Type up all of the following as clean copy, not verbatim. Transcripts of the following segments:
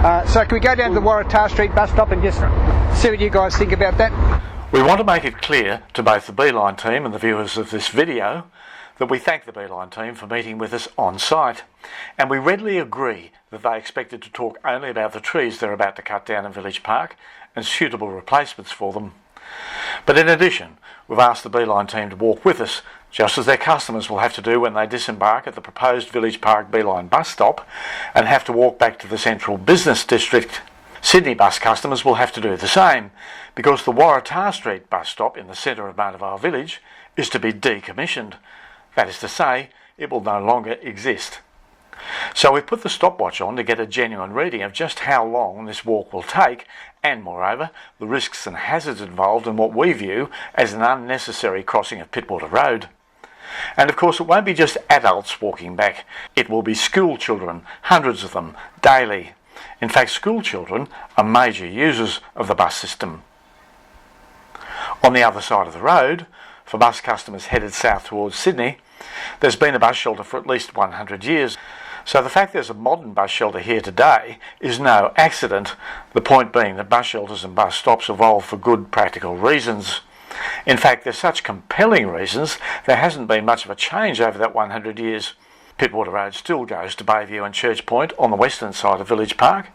So can we go down to the Waratah Street bus stop and just see what you guys think about that? We want to make it clear to both the Beeline team and the viewers of this video that we thank the Beeline team for meeting with us on site, and we readily agree that they expected to talk only about the trees they're about to cut down in Village Park and suitable replacements for them. But in addition, we've asked the Beeline team to walk with us, just as their customers will have to do when they disembark at the proposed Village Park Beeline bus stop and have to walk back to the central business district. Sydney bus customers will have to do the same, because the Waratah Street bus stop in the centre of Mona Vale Village is to be decommissioned. That is to say, it will no longer exist. So we've put the stopwatch on to get a genuine reading of just how long this walk will take, and moreover, the risks and hazards involved in what we view as an unnecessary crossing of Pittwater Road. And of course it won't be just adults walking back, it will be school children, hundreds of them, daily. In fact, school children are major users of the bus system. On the other side of the road, for bus customers headed south towards Sydney, there's been a bus shelter for at least 100 years. So the fact there's a modern bus shelter here today is no accident, the point being that bus shelters and bus stops evolve for good practical reasons. In fact, there's such compelling reasons there hasn't been much of a change over that 100 years. Pittwater Road still goes to Bayview and Church Point on the western side of Village Park,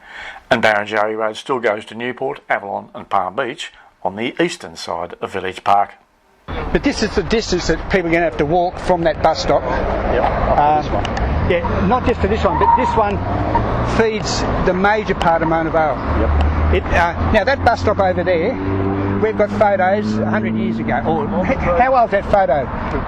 and Barrenjoey Road still goes to Newport, Avalon and Palm Beach on the eastern side of Village Park. But this is the distance that people are going to have to walk from that bus stop. Yep, up to this one. Yeah, not just to this one, but this one feeds the major part of Mona Vale. Yep. Now that bus stop over there, we've got photos 100 years ago. How old's that photo?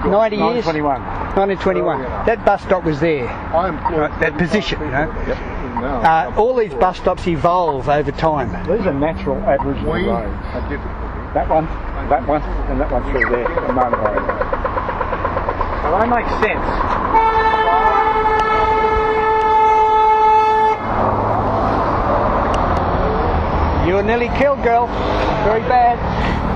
90 years? 1921. 1921. That bus stop was there. That position, you know. Yep. All these bus stops evolve over time. These are natural Aboriginal roads. That one, and that one through there, the Mona Vale Road. So they make sense. You were nearly killed, girl. Very bad.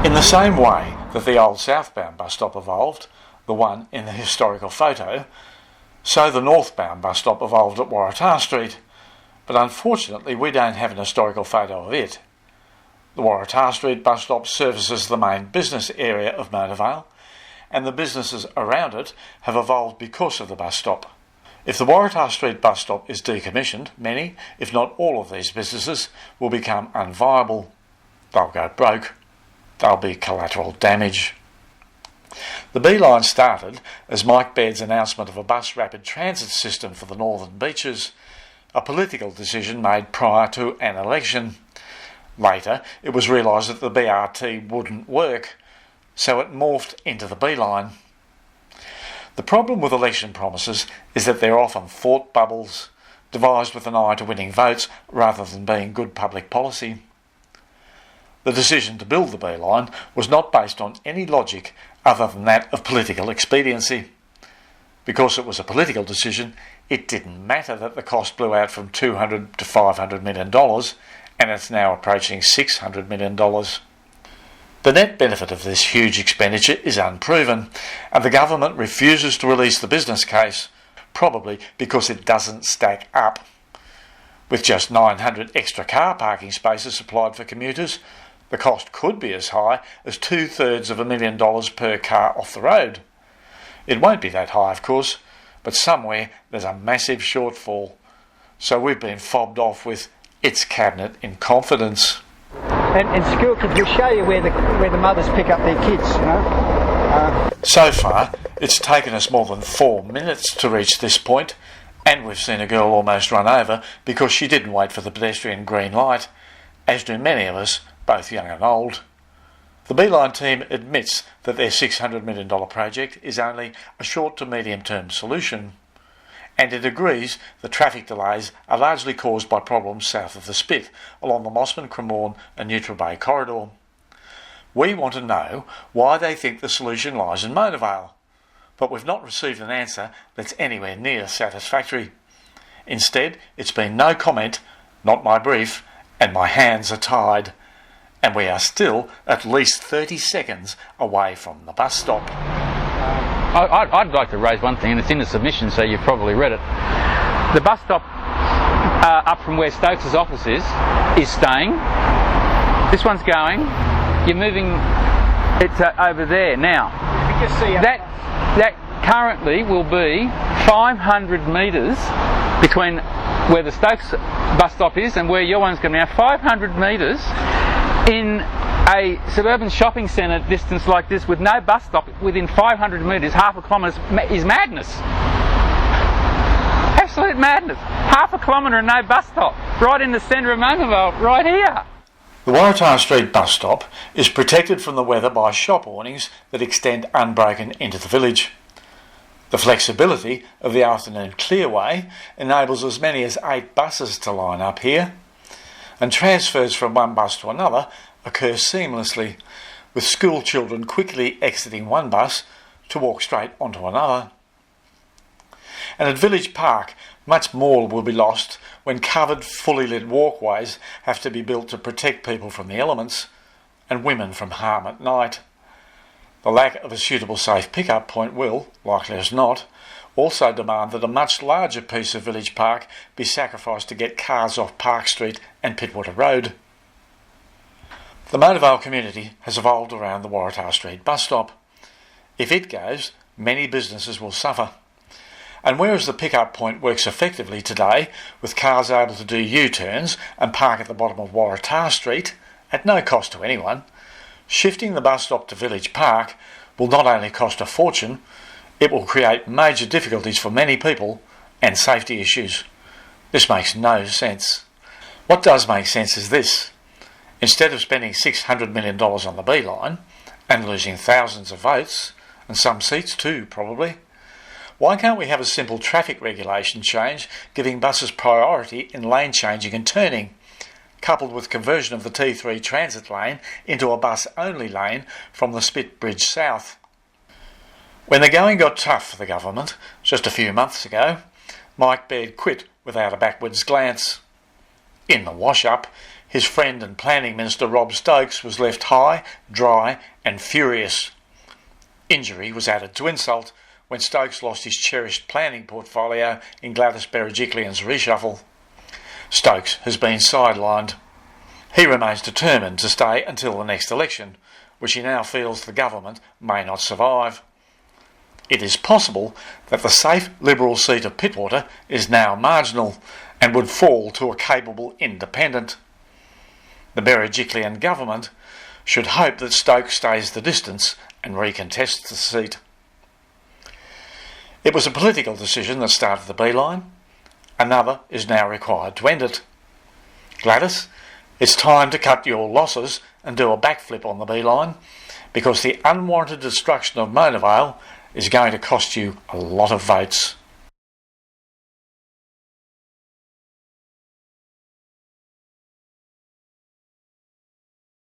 In the same way that the old southbound bus stop evolved, the one in the historical photo, so the northbound bus stop evolved at Waratah Street. But unfortunately we don't have an historical photo of it. The Waratah Street bus stop services the main business area of Mona Vale, and the businesses around it have evolved because of the bus stop. If the Waratah Street bus stop is decommissioned, many, if not all of these businesses will become unviable. They'll go broke. There'll be collateral damage. The Beeline started as Mike Baird's announcement of a bus rapid transit system for the northern beaches, a political decision made prior to an election. Later, it was realised that the BRT wouldn't work, so it morphed into the Beeline. The problem with election promises is that they're often thought bubbles, devised with an eye to winning votes rather than being good public policy. The decision to build the Beeline was not based on any logic other than that of political expediency. Because it was a political decision, it didn't matter that the cost blew out from $200 to $500 million, and it's now approaching $600 million. The net benefit of this huge expenditure is unproven, and the government refuses to release the business case, probably because it doesn't stack up. With just 900 extra car parking spaces supplied for commuters, the cost could be as high as $250,000 per car off the road. It won't be that high, of course, but somewhere there's a massive shortfall. So we've been fobbed off with its cabinet in confidence. And school kids will show you where the mothers pick up their kids, you know. So far, it's taken us more than 4 minutes to reach this point, and we've seen a girl almost run over because she didn't wait for the pedestrian green light, as do many of us, both young and old. The Beeline team admits that their $600 million project is only a short to medium term solution, and it agrees the traffic delays are largely caused by problems south of the Spit, along the Mossman, Cremorne and Neutral Bay corridor. We want to know why they think the solution lies in Mona Vale, but we've not received an answer that's anywhere near satisfactory. Instead, it's been no comment, not my brief, and my hands are tied. And we are still at least 30 seconds away from the bus stop. I'd like to raise one thing, and it's in the submission, so you've probably read it. The bus stop up from where Stokes' office is staying. This one's going. You're moving it over there now. You can just see that currently will be 500 metres between where the Stokes bus stop is and where your one's going to be. Now 500 metres in a suburban shopping centre distance like this with no bus stop within 500 metres, half a kilometre, is madness. Absolute madness. Half a kilometre and no bus stop. Right in the centre of Mongavale, right here. The Waratah Street bus stop is protected from the weather by shop awnings that extend unbroken into the village. The flexibility of the afternoon clearway enables as many as 8 buses to line up here, and transfers from one bus to another occur seamlessly, with school children quickly exiting one bus to walk straight onto another. And at Village Park, much more will be lost when covered, fully lit walkways have to be built to protect people from the elements and women from harm at night. The lack of a suitable safe pick-up point will, likely as not, also demand that a much larger piece of Village Park be sacrificed to get cars off Park Street and Pittwater Road. The Mongavale community has evolved around the Waratah Street bus stop. If it goes, many businesses will suffer. And whereas the pick-up point works effectively today, with cars able to do U-turns and park at the bottom of Waratah Street at no cost to anyone, shifting the bus stop to Village Park will not only cost a fortune, it will create major difficulties for many people and safety issues. This makes no sense. What does make sense is this. Instead of spending $600 million on the B line and losing thousands of votes, and some seats too probably, why can't we have a simple traffic regulation change giving buses priority in lane changing and turning, coupled with conversion of the T3 transit lane into a bus-only lane from the Spit Bridge south? When the going got tough for the government, just a few months ago, Mike Baird quit without a backwards glance. In the wash-up, his friend and planning minister Rob Stokes was left high, dry and furious. Injury was added to insult when Stokes lost his cherished planning portfolio in Gladys Berejiklian's reshuffle. Stokes has been sidelined. He remains determined to stay until the next election, which he now feels the government may not survive. It is possible that the safe Liberal seat of Pittwater is now marginal and would fall to a capable independent. The Berejiklian government should hope that Stokes stays the distance and recontests the seat. It was a political decision that started the B-line. Another is now required to end it. Gladys, it's time to cut your losses and do a backflip on the B-line, because the unwarranted destruction of Mongavale is going to cost you a lot of votes.